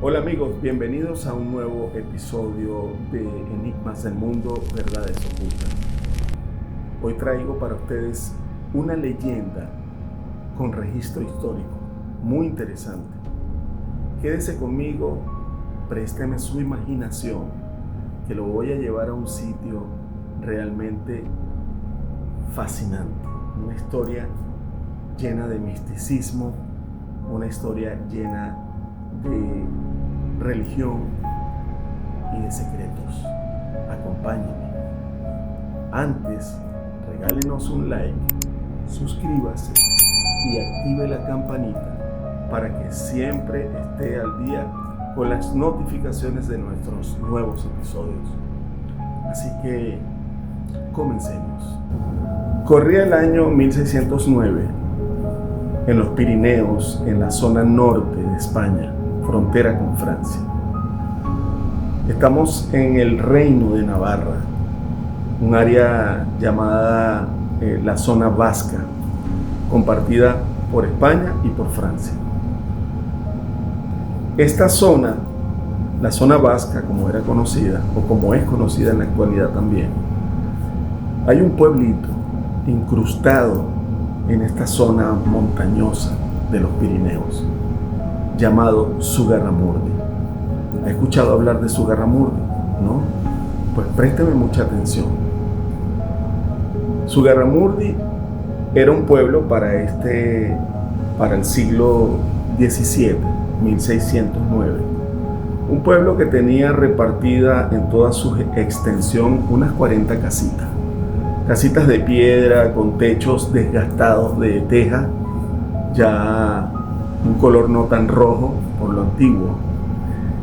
Hola amigos, bienvenidos a un nuevo episodio de Enigmas del Mundo, Verdades Ocultas. Hoy traigo para ustedes una leyenda con registro histórico, muy interesante. Quédese conmigo, présteme su imaginación, que lo voy a llevar a un sitio realmente fascinante. Una historia llena de misticismo, una historia llena de religión y de secretos. Acompáñenme. Antes, regálenos un like, suscríbase y active la campanita para que siempre esté al día con las notificaciones de nuestros nuevos episodios. Así que comencemos. Corría el año 1609 en los Pirineos, en la zona norte de España, frontera con Francia. Estamos en el Reino de Navarra, un área llamada la zona vasca, compartida por España y por Francia. Esta zona, la zona vasca, como era conocida, o como es conocida en la actualidad también, hay un pueblito incrustado en esta zona montañosa de los Pirineos, llamado Zugarramurdi. ¿Ha escuchado hablar de Zugarramurdi? ¿No? Pues présteme mucha atención. Zugarramurdi era un pueblo para el siglo XVII, 1609. Un pueblo que tenía repartida en toda su extensión unas 40 casitas. Casitas de piedra con techos desgastados de teja, ya un color no tan rojo por lo antiguo.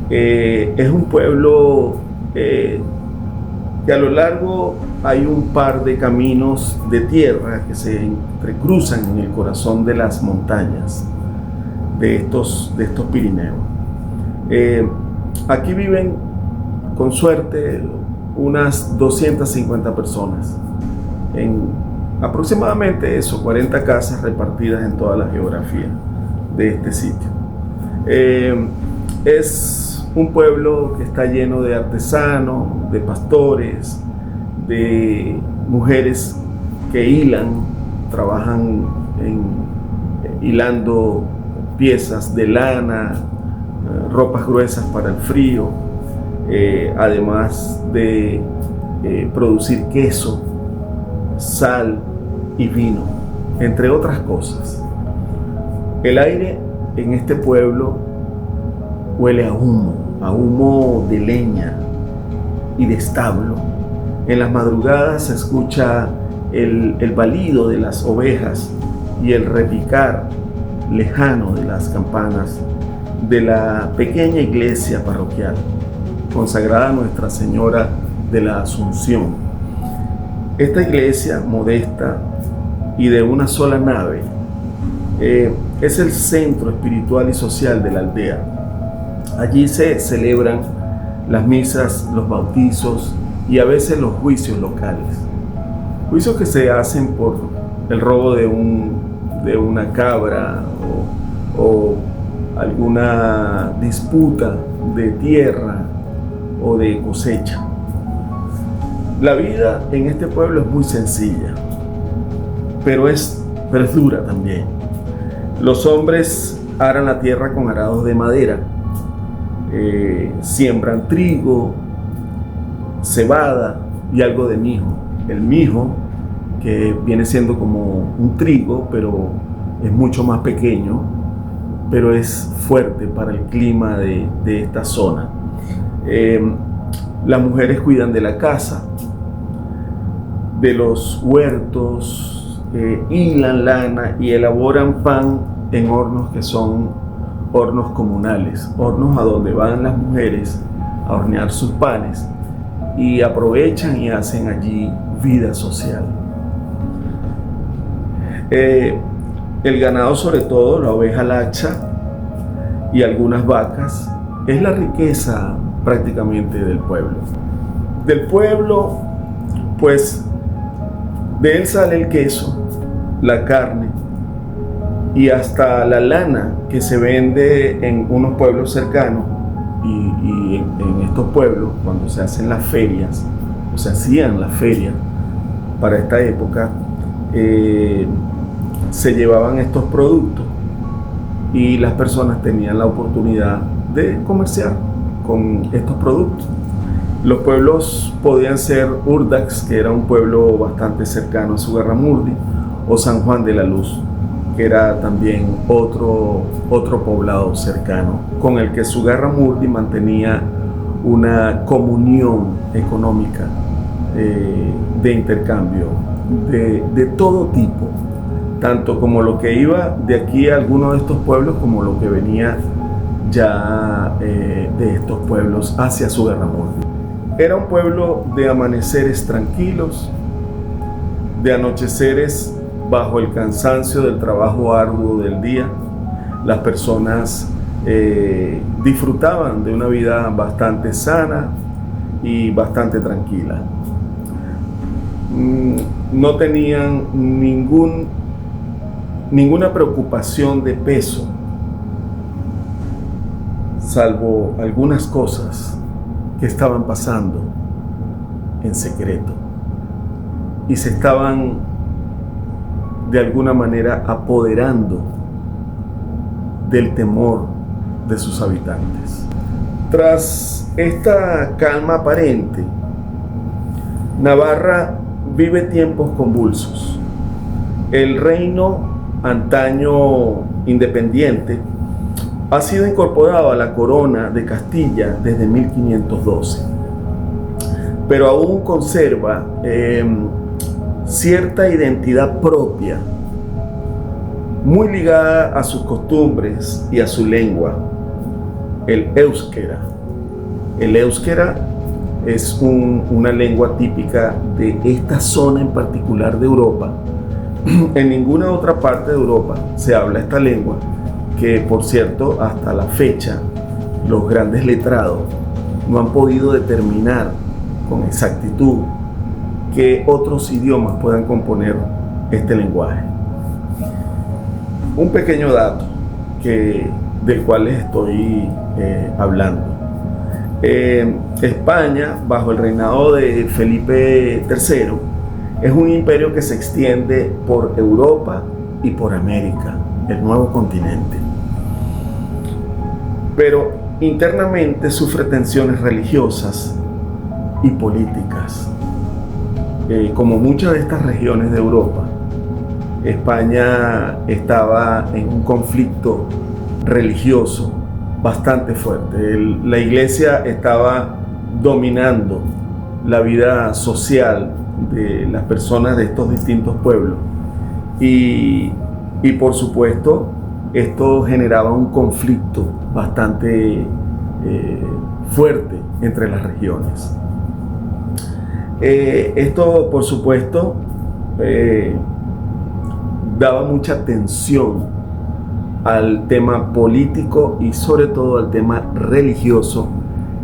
Es un pueblo que a lo largo hay un par de caminos de tierra que se entrecruzan en el corazón de las montañas de estos Pirineos. Aquí viven, con suerte, unas 250 personas, en aproximadamente 40 casas repartidas en toda la geografía de este sitio. Es un pueblo que está lleno de artesanos, de pastores, de mujeres que trabajan hilando piezas de lana, ropas gruesas para el frío, además de producir queso, sal y vino, entre otras cosas. El aire en este pueblo huele a humo de leña y de establo. En las madrugadas se escucha el balido de las ovejas y el repicar lejano de las campanas de la pequeña iglesia parroquial consagrada a Nuestra Señora de la Asunción. Esta iglesia modesta y de una sola nave es el centro espiritual y social de la aldea. Allí se celebran las misas, los bautizos y a veces los juicios locales. Juicios que se hacen por el robo de una cabra o alguna disputa de tierra o de cosecha. La vida en este pueblo es muy sencilla, pero es dura también. Los hombres aran la tierra con arados de madera, siembran trigo, cebada y algo de mijo. El mijo, que viene siendo como un trigo, pero es mucho más pequeño, pero es fuerte para el clima de esta zona. Las mujeres cuidan de la casa, de los huertos, hilan lana y elaboran pan en hornos que son hornos comunales, hornos a donde van las mujeres a hornear sus panes y aprovechan y hacen allí vida social. El ganado, sobre todo la oveja lacha y algunas vacas, es la riqueza prácticamente del pueblo. Del pueblo, pues, de él sale el queso, la carne, y hasta la lana que se vende en unos pueblos cercanos y en estos pueblos, cuando se hacen las ferias, o se hacían las ferias para esta época, se llevaban estos productos y las personas tenían la oportunidad de comerciar con estos productos. Los pueblos podían ser Urdax, que era un pueblo bastante cercano a Zugarramurdi, o San Juan de la Luz, que era también otro poblado cercano, con el que Zugarramurdi mantenía una comunión económica de intercambio de todo tipo, tanto como lo que iba de aquí a alguno de estos pueblos, como lo que venía ya de estos pueblos hacia Zugarramurdi. Era un pueblo de amaneceres tranquilos, de anocheceres bajo el cansancio del trabajo arduo del día. Las personas disfrutaban de una vida bastante sana y bastante tranquila. No tenían ninguna preocupación de peso, salvo algunas cosas que estaban pasando en secreto y se estaban de alguna manera apoderando del temor de sus habitantes. Tras esta calma aparente, Navarra vive tiempos convulsos. El reino, antaño independiente, ha sido incorporado a la corona de Castilla desde 1512, pero aún conserva cierta identidad propia, muy ligada a sus costumbres y a su lengua, el éuskera. El éuskera es una lengua típica de esta zona en particular de Europa. En ninguna otra parte de Europa se habla esta lengua, que por cierto, hasta la fecha, los grandes letrados no han podido determinar con exactitud qué otros idiomas puedan componer este lenguaje. Un pequeño dato del cual les estoy hablando. España, bajo el reinado de Felipe III, es un imperio que se extiende por Europa y por América, el nuevo continente. Pero internamente sufre tensiones religiosas y políticas. Como muchas de estas regiones de Europa, España estaba en un conflicto religioso bastante fuerte. La iglesia estaba dominando la vida social de las personas de estos distintos pueblos y por supuesto esto generaba un conflicto bastante fuerte entre las regiones. Esto por supuesto daba mucha tensión al tema político y sobre todo al tema religioso,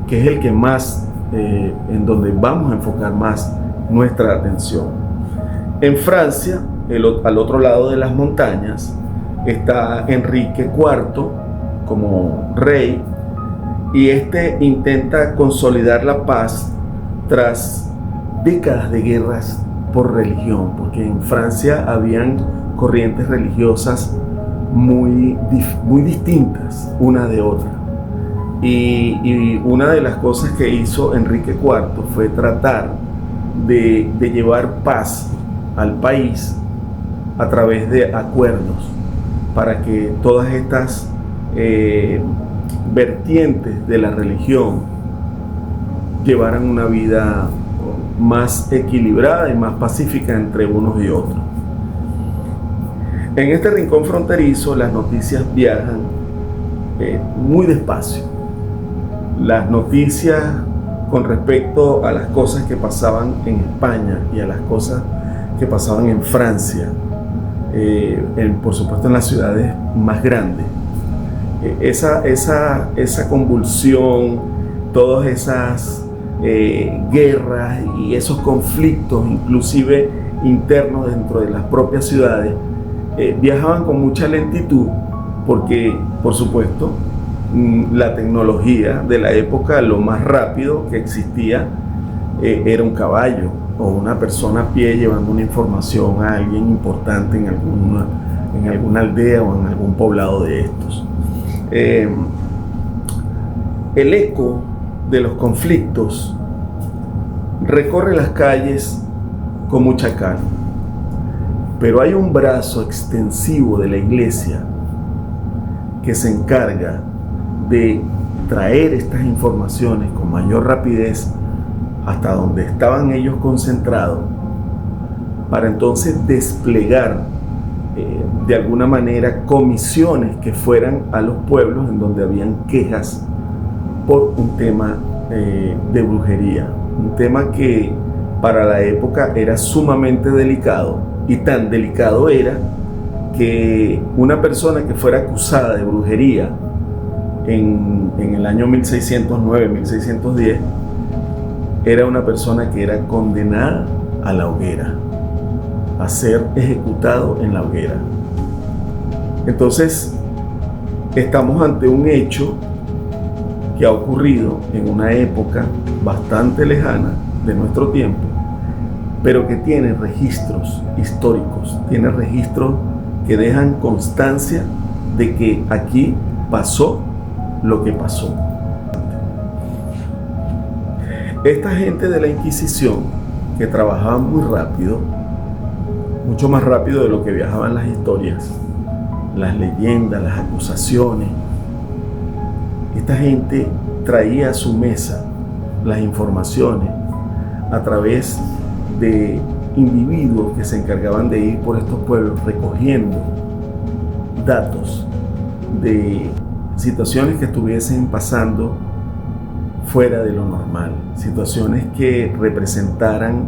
que es el que más en donde vamos a enfocar más nuestra atención. En Francia, al otro lado de las montañas, está Enrique IV como rey, y este intenta consolidar la paz tras décadas de guerras por religión, porque en Francia habían corrientes religiosas muy distintas una de otra. Y una de las cosas que hizo Enrique IV fue tratar de llevar paz al país a través de acuerdos para que todas estas vertientes de la religión llevaran una vida más equilibrada y más pacífica entre unos y otros. En este rincón fronterizo las noticias viajan muy despacio. Las noticias con respecto a las cosas que pasaban en España y a las cosas que pasaban en Francia, por supuesto en las ciudades más grandes, esa convulsión, todas esas guerras y esos conflictos, inclusive internos dentro de las propias ciudades, viajaban con mucha lentitud porque, por supuesto, la tecnología de la época, lo más rápido que existía era un caballo o una persona a pie llevando una información a alguien importante en alguna aldea o en algún poblado de estos. El eco de los conflictos recorre las calles con mucha calma, pero hay un brazo extensivo de la iglesia que se encarga de traer estas informaciones con mayor rapidez hasta donde estaban ellos concentrados, para entonces desplegar de alguna manera comisiones que fueran a los pueblos en donde habían quejas por un tema de brujería, un tema que para la época era sumamente delicado, y tan delicado era que una persona que fuera acusada de brujería en el año 1609-1610 era una persona que era condenada a la hoguera, a ser ejecutado en la hoguera. Entonces, estamos ante un hecho que ha ocurrido en una época bastante lejana de nuestro tiempo, pero que tiene registros históricos, tiene registros que dejan constancia de que aquí pasó lo que pasó. Esta gente de la Inquisición, que trabajaba muy rápido, mucho más rápido de lo que viajaban las historias, las leyendas, las acusaciones, esta gente traía a su mesa las informaciones a través de individuos que se encargaban de ir por estos pueblos recogiendo datos de situaciones que estuviesen pasando fuera de lo normal, situaciones que representaran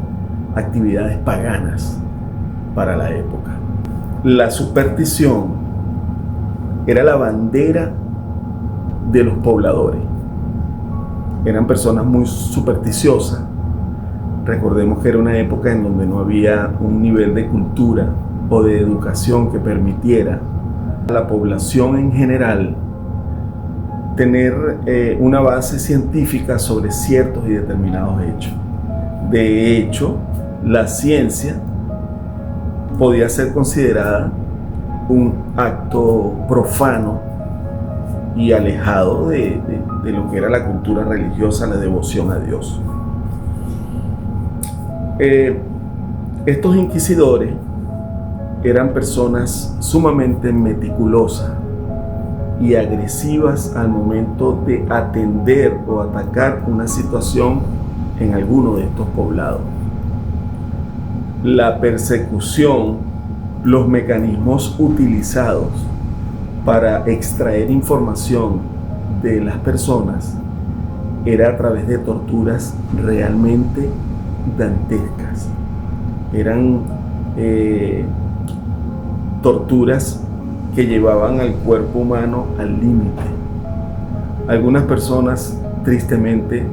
actividades paganas para la época. La superstición era la bandera de los pobladores. Eran personas muy supersticiosas. Recordemos que era una época en donde no había un nivel de cultura o de educación que permitiera a la población en general tener una base científica sobre ciertos y determinados hechos. De hecho, la ciencia podía ser considerada un acto profano y alejado de lo que era la cultura religiosa, la devoción a Dios. Estos inquisidores eran personas sumamente meticulosas y agresivas al momento de atender o atacar una situación en alguno de estos poblados. La persecución, los mecanismos utilizados para extraer información de las personas era a través de torturas realmente dantescas. Eran torturas que llevaban al cuerpo humano al límite. Algunas personas tristemente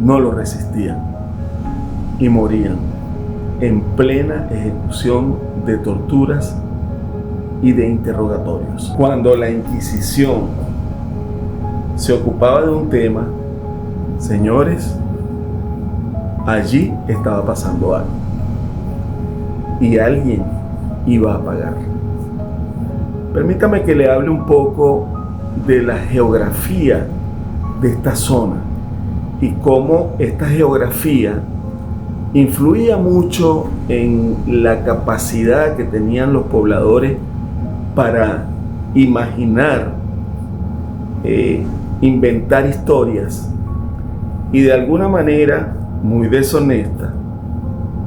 no lo resistían y morían en plena ejecución de torturas y de interrogatorios. Cuando la Inquisición se ocupaba de un tema, señores, allí estaba pasando algo y alguien iba a pagar. Permítame que le hable un poco de la geografía de esta zona y cómo esta geografía influía mucho en la capacidad que tenían los pobladores para imaginar, inventar historias y de alguna manera muy deshonesta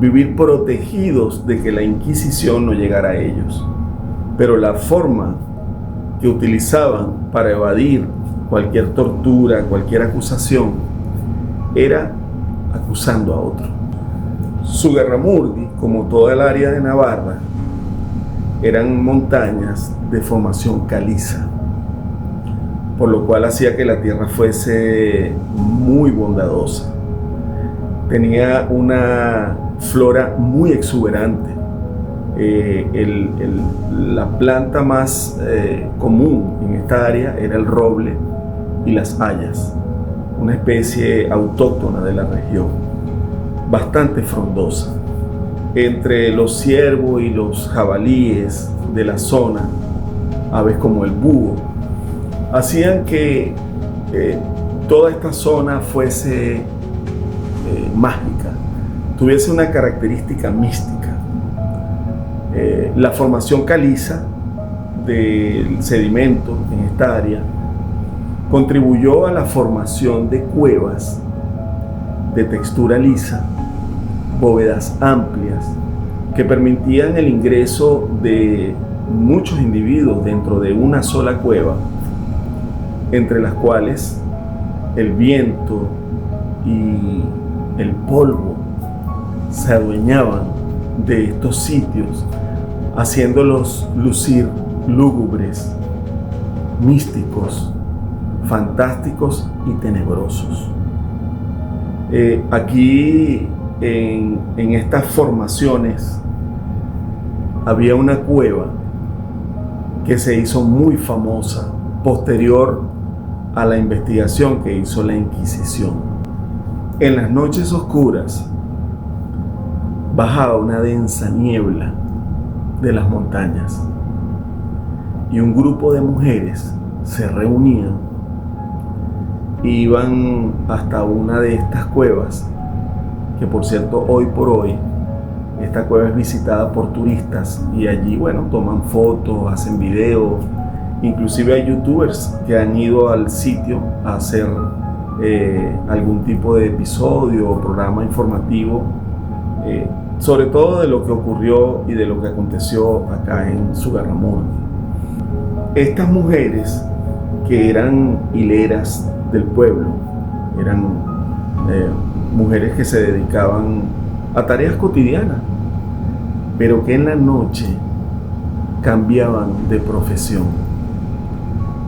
vivir protegidos de que la Inquisición no llegara a ellos. Pero la forma que utilizaban para evadir cualquier tortura, cualquier acusación, era acusando a otro. Zugarramurdi, como toda el área de Navarra, eran montañas de formación caliza, por lo cual hacía que la tierra fuese muy bondadosa. Tenía una flora muy exuberante, La planta más común en esta área era el roble y las hayas, una especie autóctona de la región, bastante frondosa. Entre los ciervos y los jabalíes de la zona, aves como el búho, hacían que toda esta zona fuese mágica, tuviese una característica mística. La formación caliza del sedimento en esta área contribuyó a la formación de cuevas de textura lisa, bóvedas amplias que permitían el ingreso de muchos individuos dentro de una sola cueva, entre las cuales el viento y el polvo se adueñaban de estos sitios, haciéndolos lucir lúgubres, místicos, fantásticos y tenebrosos. Aquí en estas formaciones había una cueva que se hizo muy famosa posterior a la investigación que hizo la Inquisición. En las noches oscuras bajaba una densa niebla de las montañas y un grupo de mujeres se reunían e iban hasta una de estas cuevas, que por cierto hoy por hoy esta cueva es visitada por turistas y allí, bueno, toman fotos, hacen videos, inclusive hay youtubers que han ido al sitio a hacer algún tipo de episodio o programa informativo, sobre todo de lo que ocurrió y de lo que aconteció acá en Zugarramurdi. Estas mujeres, que eran hileras del pueblo, eran mujeres que se dedicaban a tareas cotidianas, pero que en la noche cambiaban de profesión.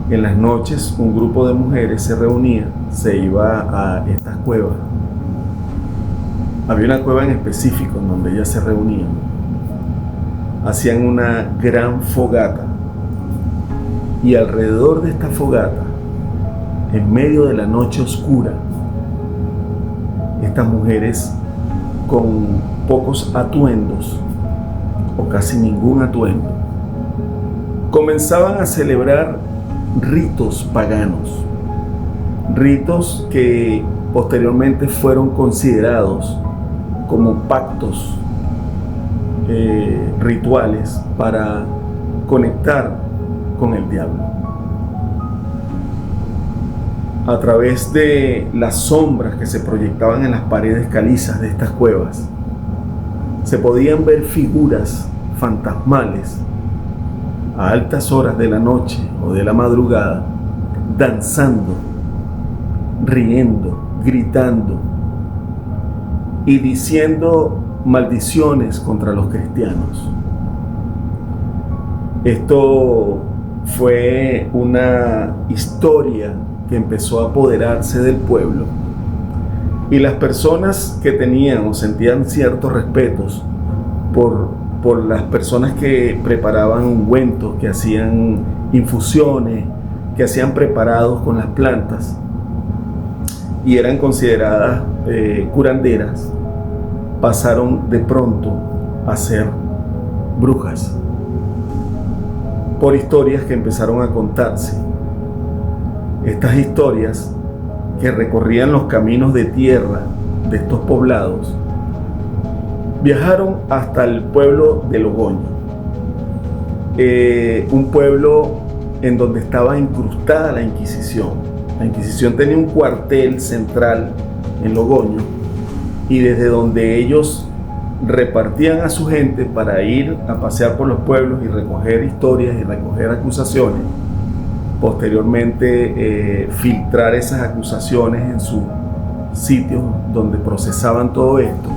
En las noches un grupo de mujeres se reunía, se iba a estas cuevas. Había una cueva en específico en donde ellas se reunían. Hacían una gran fogata y alrededor de esta fogata, en medio de la noche oscura, estas mujeres con pocos atuendos o casi ningún atuendo comenzaban a celebrar ritos paganos, ritos que posteriormente fueron considerados como pactos rituales para conectar con el diablo. A través de las sombras que se proyectaban en las paredes calizas de estas cuevas, se podían ver figuras fantasmales a altas horas de la noche o de la madrugada, danzando, riendo, gritando y diciendo maldiciones contra los cristianos. Esto fue una historia que empezó a apoderarse del pueblo, y las personas que tenían o sentían ciertos respetos por las personas que preparaban ungüentos, que hacían infusiones, que hacían preparados con las plantas y eran consideradas curanderas, pasaron de pronto a ser brujas, por historias que empezaron a contarse. Estas historias que recorrían los caminos de tierra de estos poblados viajaron hasta el pueblo de Logoño, un pueblo en donde estaba incrustada la Inquisición. La Inquisición tenía un cuartel central en Logoño, y desde donde ellos repartían a su gente para ir a pasear por los pueblos y recoger historias y recoger acusaciones, posteriormente filtrar esas acusaciones en sus sitios donde procesaban todo esto.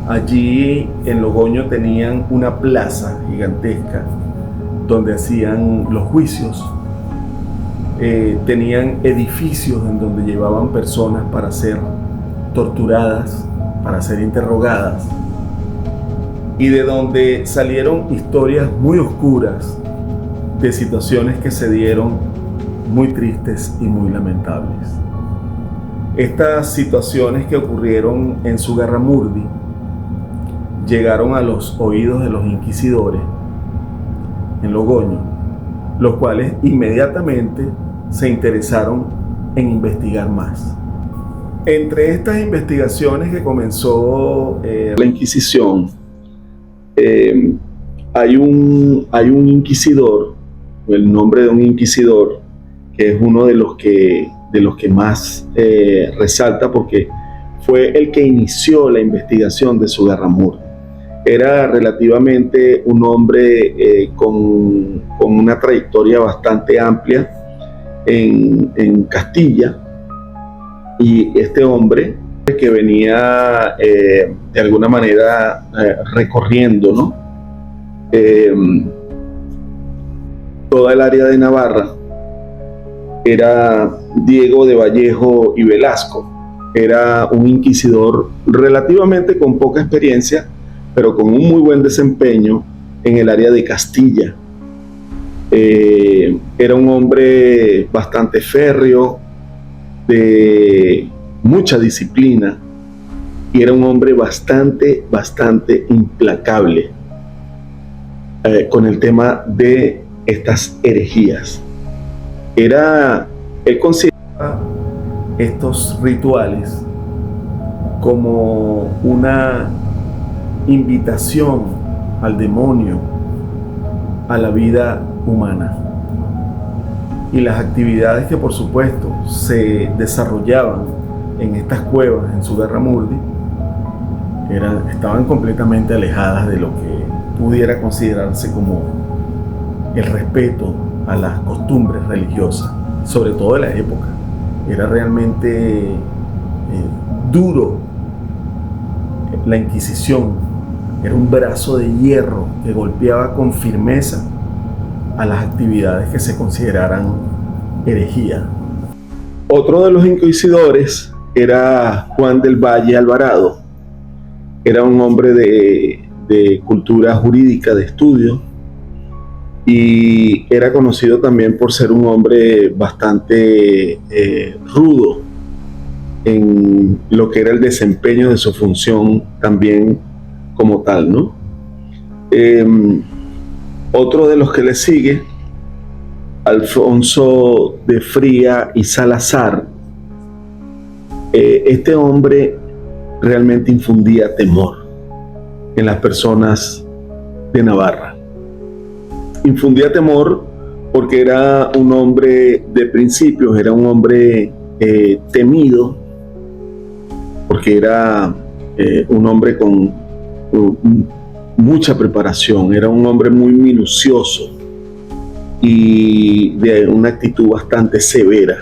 Allí en Logoño tenían una plaza gigantesca donde hacían los juicios. Tenían edificios en donde llevaban personas para ser torturadas, para ser interrogadas. y de donde salieron historias muy oscuras de situaciones que se dieron muy tristes y muy lamentables. Estas situaciones que ocurrieron en Zugarramurdi llegaron a los oídos de los inquisidores en Logoño, los cuales inmediatamente se interesaron en investigar más. Entre estas investigaciones que comenzó la Inquisición, hay un inquisidor, el nombre de un inquisidor, que es uno de los que más resalta, porque fue el que inició la investigación de Zugarramurdi. Era relativamente un hombre con una trayectoria bastante amplia en Castilla, y este hombre que venía de alguna manera recorriendo, ¿no? Toda el área de Navarra, era Diego de Vallejo y Velasco. Era un inquisidor relativamente con poca experiencia, pero con un muy buen desempeño en el área de Castilla. Era un hombre bastante férreo, de mucha disciplina, y era un hombre bastante implacable con el tema de estas herejías. Él consideraba estos rituales como una invitación al demonio, a la vida humana. Y las actividades que por supuesto se desarrollaban en estas cuevas en Zugarramurdi estaban completamente alejadas de lo que pudiera considerarse como el respeto a las costumbres religiosas, sobre todo de la época. Era realmente duro. La Inquisición era un brazo de hierro que golpeaba con firmeza a las actividades que se consideraran herejía. Otro de los inquisidores era Juan del Valle Alvarado. Era un hombre de cultura jurídica, de estudio, y era conocido también por ser un hombre bastante rudo en lo que era el desempeño de su función también como tal, ¿no? Otro de los que le sigue, Alfonso de Fría y Salazar. Este hombre realmente infundía temor en las personas de Navarra. Infundía temor porque era un hombre de principios, era un hombre temido, porque era un hombre con mucha preparación, era un hombre muy minucioso y de una actitud bastante severa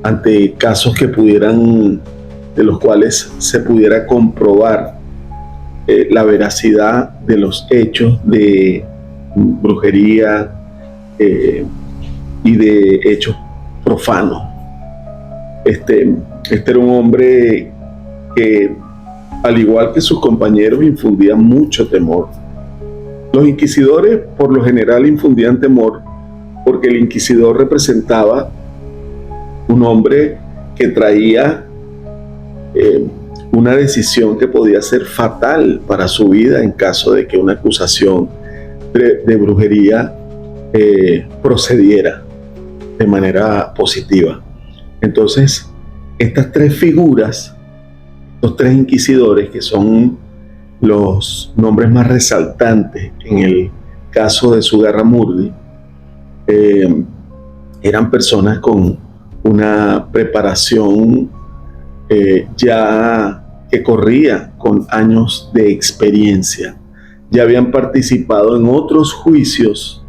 ante casos que de los cuales se pudiera comprobar la veracidad de los hechos de brujería y de hechos profanos. Este era un hombre que, al igual que sus compañeros, infundía mucho temor. Los inquisidores por lo general infundían temor porque el inquisidor representaba un hombre que traía una decisión que podía ser fatal para su vida en caso de que una acusación de brujería procediera de manera positiva. Entonces, estas tres figuras, los tres inquisidores, que son los nombres más resaltantes en el caso de Zugarramurdi, eran personas con una preparación ya que corría con años de experiencia. Ya habían participado en otros juicios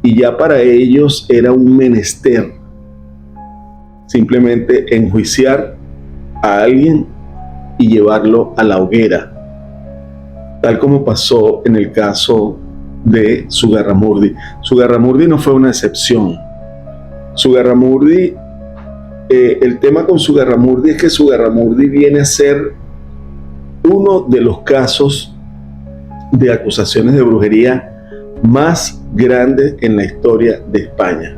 y ya para ellos era un menester simplemente enjuiciar a alguien y llevarlo a la hoguera, tal como pasó en el caso de Zugarramurdi. Zugarramurdi no fue una excepción. Zugarramurdi, el tema con Zugarramurdi es que Zugarramurdi viene a ser uno de los casos de acusaciones de brujería más grande en la historia de España.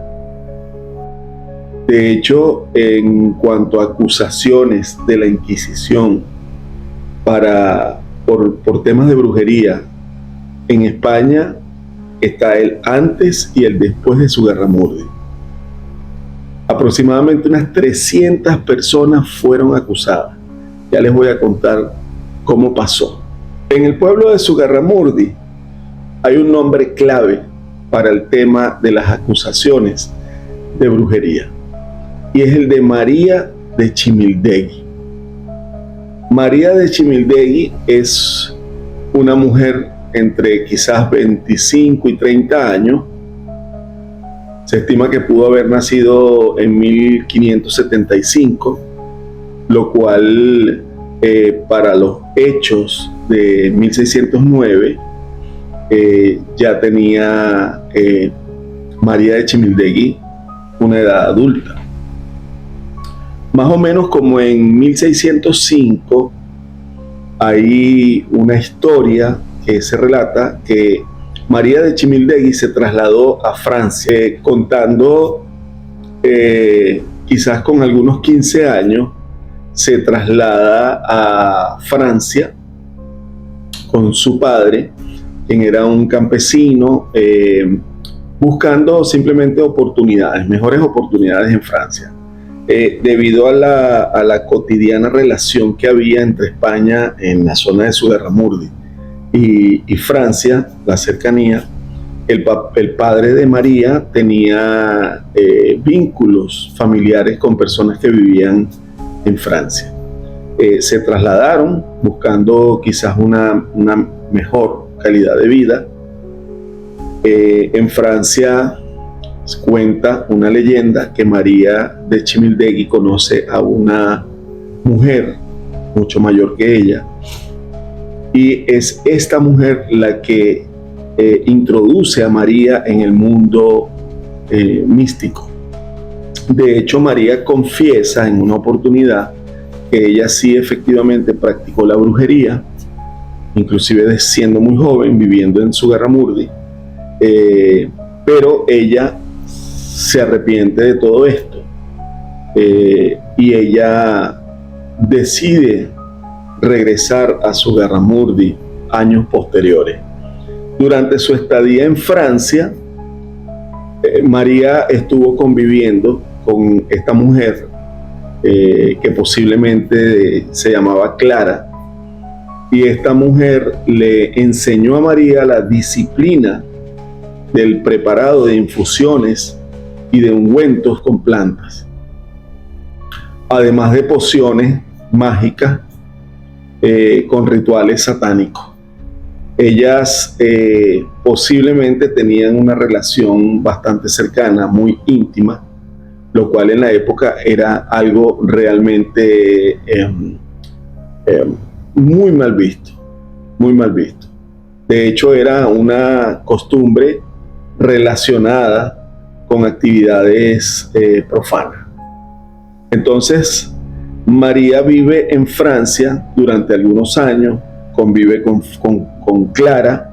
De hecho, en cuanto a acusaciones de la Inquisición por temas de brujería, en España está el antes y el después de Zugarramurdi. Aproximadamente unas 300 personas fueron acusadas. Ya les voy a contar cómo pasó. En el pueblo de Zugarramurdi hay un nombre clave para el tema de las acusaciones de brujería, y es el de María de Chimildegui. María de Chimildegui es una mujer entre quizás 25 y 30 años. Se estima que pudo haber nacido en 1575, lo cual para los hechos de 1609 ya tenía María de Chimildegui una edad adulta. Más o menos como en 1605 hay una historia que se relata que María de Chimildegui se trasladó a Francia, contando quizás con algunos 15 años, se traslada a Francia con su padre, quien era un campesino, buscando simplemente oportunidades, mejores oportunidades en Francia. Debido a la cotidiana relación que había entre España en la zona de Zugarramurdi y Francia, la cercanía, el padre de María tenía vínculos familiares con personas que vivían en Francia. Se trasladaron buscando quizás una mejor calidad de vida. En Francia cuenta una leyenda que María de Chimildegui conoce a una mujer mucho mayor que ella, y es esta mujer la que introduce a María en el mundo místico. De hecho, María confiesa en una oportunidad que ella sí efectivamente practicó la brujería, inclusive siendo muy joven, viviendo en Zugarramurdi, pero ella se arrepiente de todo esto, y ella decide regresar a Zugarramurdi años posteriores. Durante su estadía en Francia, María estuvo conviviendo con esta mujer que posiblemente se llamaba Clara, y esta mujer le enseñó a María la disciplina del preparado de infusiones y de ungüentos con plantas, además de pociones mágicas con rituales satánicos. Ellas posiblemente tenían una relación bastante cercana, muy íntima, lo cual en la época era algo realmente muy mal visto, muy mal visto. De hecho, era una costumbre relacionada con actividades profanas. Entonces, María vive en Francia durante algunos años, convive con Clara.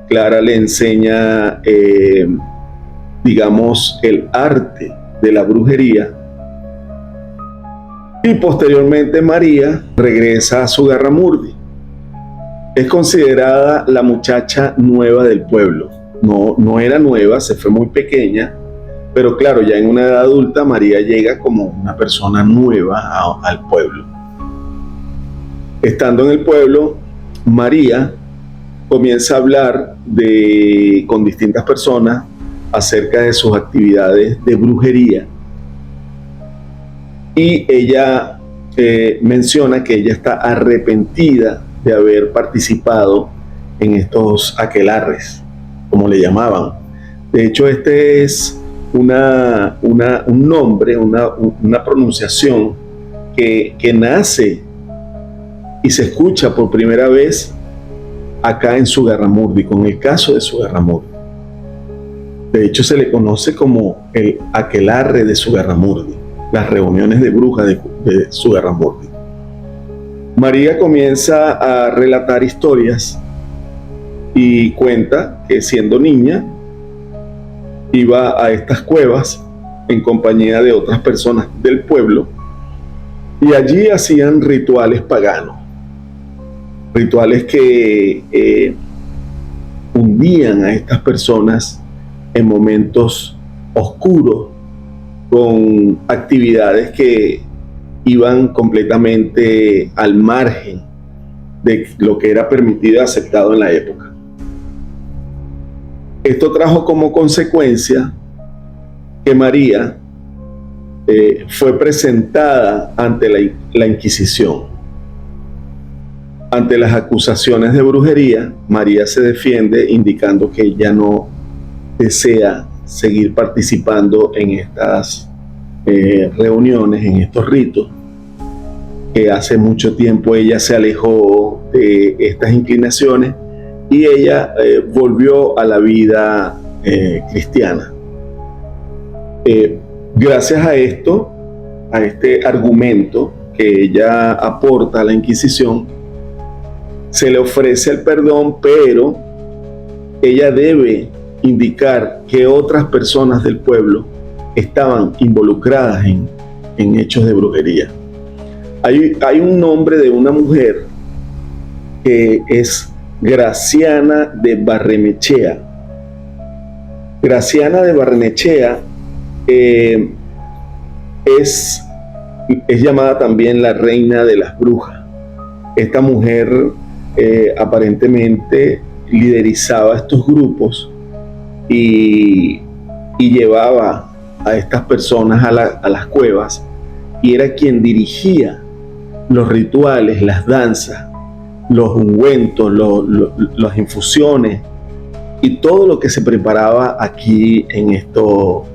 Clara le enseña, digamos, el arte de la brujería, y posteriormente María regresa a Zugarramurdi. Es considerada la muchacha nueva del pueblo. No era nueva, se fue muy pequeña, pero claro, ya en una edad adulta María llega como una persona nueva al pueblo. Estando en el pueblo, María comienza a hablar con distintas personas acerca de sus actividades de brujería, y ella menciona que ella está arrepentida de haber participado en estos aquelarres, como le llamaban. De hecho, este es un nombre, una pronunciación que nace y se escucha por primera vez acá en Zugarramurdi, con el caso de Zugarramurdi. De hecho, se le conoce como el aquelarre de Zugarramurdi, las reuniones de brujas de Zugarramurdi. María comienza a relatar historias y cuenta que siendo niña iba a estas cuevas en compañía de otras personas del pueblo y allí hacían rituales paganos, rituales que hundían a estas personas en momentos oscuros con actividades que iban completamente al margen de lo que era permitido y aceptado en la época. Esto trajo como consecuencia que María fue presentada ante la Inquisición. Ante las acusaciones de brujería, María se defiende indicando que ella no desea seguir participando en estas reuniones, en estos ritos, que hace mucho tiempo ella se alejó de estas inclinaciones y ella volvió a la vida cristiana. Gracias a esto, a este argumento que ella aporta a la Inquisición, se le ofrece el perdón, pero ella debe indicar que otras personas del pueblo estaban involucradas en hechos de brujería. Hay un nombre de una mujer que es Graciana de Barrenechea. Graciana de Barrenechea es llamada también la reina de las brujas. Esta mujer aparentemente liderizaba estos grupos y llevaba a estas personas a las cuevas y era quien dirigía los rituales, las danzas, los ungüentos, las infusiones y todo lo que se preparaba aquí en estos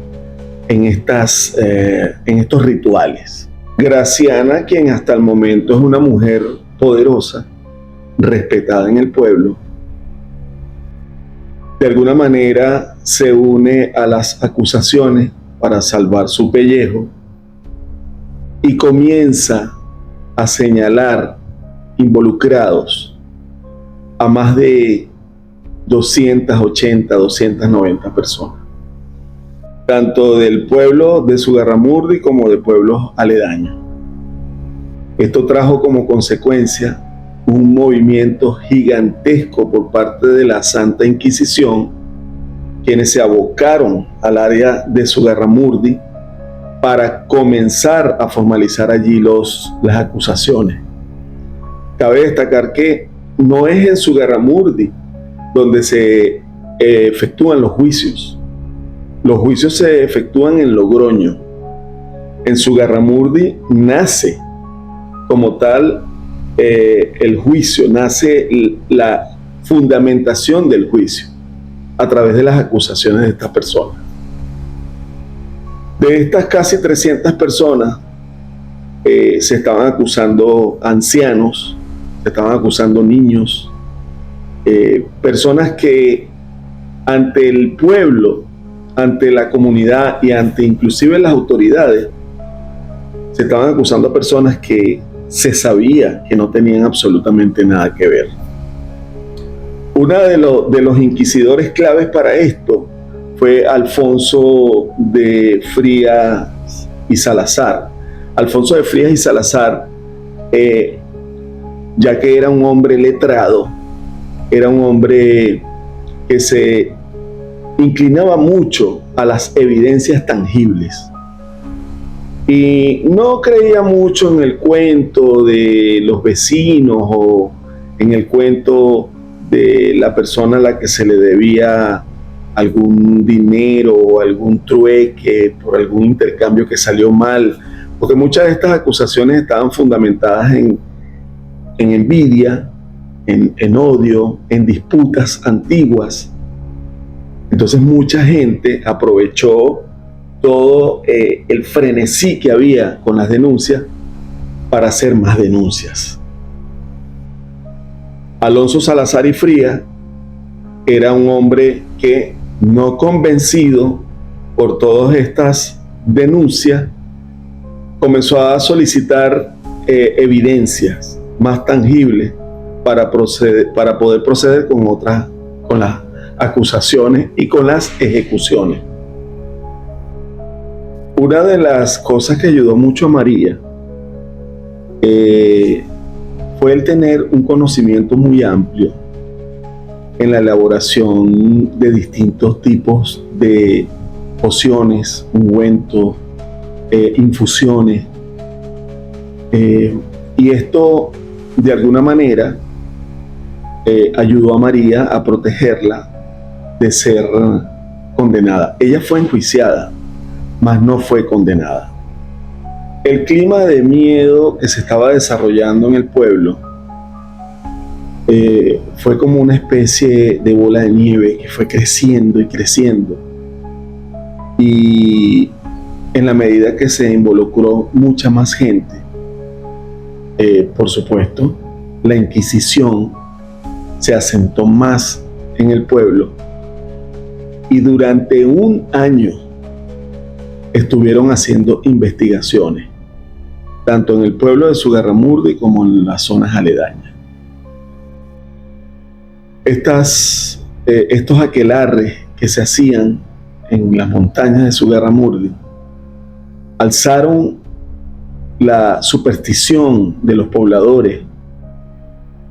rituales. Graciana, quien hasta el momento es una mujer poderosa, respetada en el pueblo, de alguna manera se une a las acusaciones para salvar su pellejo y comienza a señalar involucrados a más de 280, 290 personas, tanto del pueblo de Zugarramurdi como de pueblos aledaños. Esto trajo como consecuencia un movimiento gigantesco por parte de la Santa Inquisición, quienes se abocaron al área de Zugarramurdi para comenzar a formalizar allí las acusaciones. Cabe destacar que no es en Zugarramurdi donde se efectúan los juicios. Los juicios se efectúan en Logroño. En Zugarramurdi nace como tal el juicio, nace la fundamentación del juicio a través de las acusaciones de estas personas. De estas casi 300 personas se estaban acusando ancianos, se estaban acusando niños, personas que ante el pueblo, ante la comunidad y ante inclusive las autoridades, se estaban acusando a personas que se sabía que no tenían absolutamente nada que ver. Uno de los inquisidores claves para esto fue Alfonso de Frías y Salazar. Alfonso de Frías y Salazar, ya que era un hombre letrado, era un hombre que se inclinaba mucho a las evidencias tangibles y no creía mucho en el cuento de los vecinos o en el cuento de la persona a la que se le debía algún dinero o algún trueque por algún intercambio que salió mal, porque muchas de estas acusaciones estaban fundamentadas en envidia, en odio, en disputas antiguas. Entonces mucha gente aprovechó todo el frenesí que había con las denuncias para hacer más denuncias. Alonso Salazar y Frías era un hombre que, no convencido por todas estas denuncias, comenzó a solicitar evidencias más tangibles para poder proceder con otras con las acusaciones y con las ejecuciones. Una de las cosas que ayudó mucho a María fue el tener un conocimiento muy amplio en la elaboración de distintos tipos de pociones, ungüentos, infusiones. Y esto, de alguna manera, ayudó a María a protegerla de ser condenada. Ella fue enjuiciada, mas no fue condenada. El clima de miedo que se estaba desarrollando en el pueblo fue como una especie de bola de nieve que fue creciendo y creciendo. Y en la medida que se involucró mucha más gente, por supuesto, la Inquisición se asentó más en el pueblo y durante un año estuvieron haciendo investigaciones, tanto en el pueblo de Zugarramurdi como en las zonas aledañas. Estos aquelarres que se hacían en las montañas de Zugarramurdi alzaron la superstición de los pobladores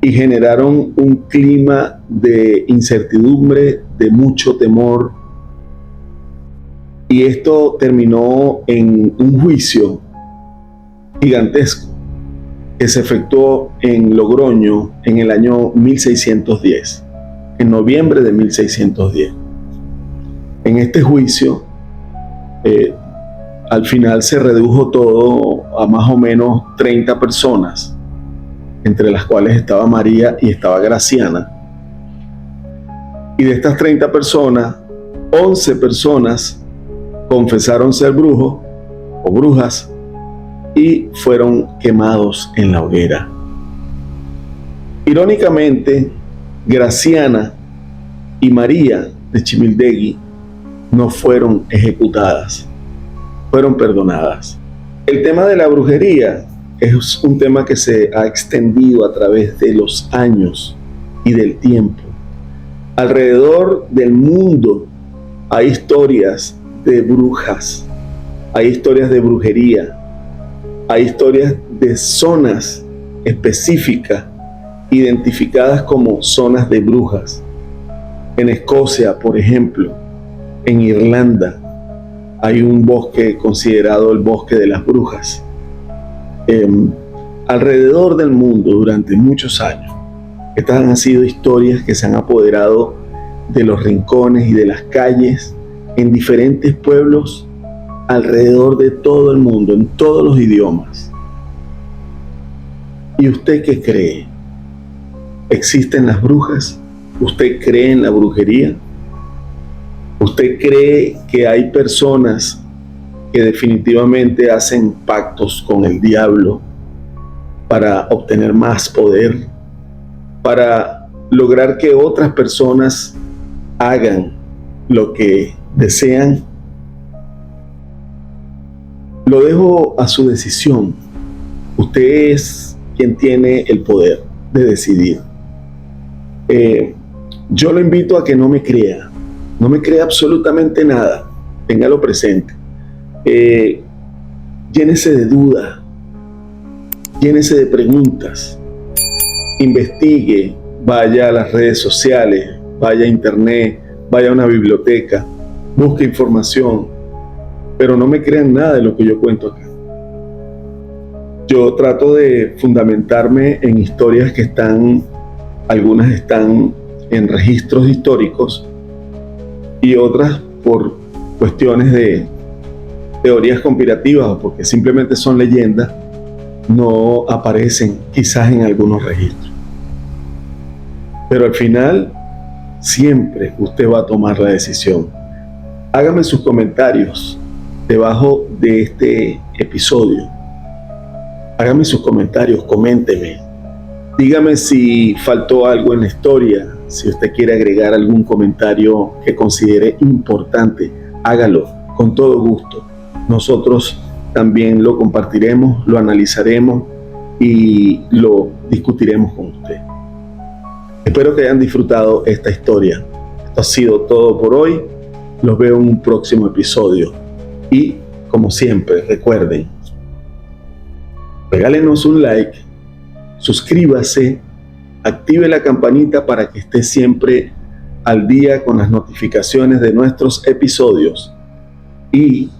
y generaron un clima de incertidumbre, de mucho temor. Y esto terminó en un juicio gigantesco que se efectuó en Logroño en el año 1610, en noviembre de 1610. En este juicio, al final se redujo todo a más o menos 30 personas, entre las cuales estaba María y estaba Graciana. Y de estas 30 personas, 11 personas confesaron ser brujos o brujas y fueron quemados en la hoguera. Irónicamente, Graciana y María de Chimildegui no fueron ejecutadas, fueron perdonadas. El tema de la brujería es un tema que se ha extendido a través de los años y del tiempo. Alrededor del mundo hay historias de brujas, hay historias de brujería, hay historias de zonas específicas identificadas como zonas de brujas. En Escocia, por ejemplo, en Irlanda, hay un bosque considerado el bosque de las brujas. Alrededor del mundo, durante muchos años, estas han sido historias que se han apoderado de los rincones y de las calles en diferentes pueblos alrededor de todo el mundo, en todos los idiomas. ¿Y usted qué cree? ¿Existen las brujas? ¿Usted cree en la brujería? ¿Usted cree que hay personas que definitivamente hacen pactos con el diablo para obtener más poder, para lograr que otras personas hagan lo que desean? Lo dejo a su decisión. Usted es quien tiene el poder de decidir. Yo lo invito a que no me crea. No me crea absolutamente nada. Téngalo presente. Llénese de dudas. Llénese de preguntas. Investigue. Vaya a las redes sociales. Vaya a internet. Vaya a una biblioteca. Busque información. Pero no me crean nada de lo que yo cuento acá. Yo trato de fundamentarme en historias que algunas están en registros históricos y otras por cuestiones de teorías conspirativas o porque simplemente son leyendas, no aparecen quizás en algunos registros. Pero al final, siempre usted va a tomar la decisión. Hágame sus comentarios debajo de este episodio. Hágame sus comentarios, coménteme. Dígame si faltó algo en la historia, si usted quiere agregar algún comentario que considere importante, hágalo con todo gusto. Nosotros también lo compartiremos, lo analizaremos y lo discutiremos con usted. Espero que hayan disfrutado esta historia. Esto ha sido todo por hoy. Los veo en un próximo episodio. Y, como siempre, recuerden, regálenos un like, suscríbase, active la campanita para que esté siempre al día con las notificaciones de nuestros episodios. Y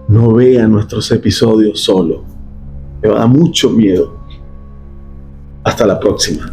no vea nuestros episodios solo. Me va a dar mucho miedo. Hasta la próxima.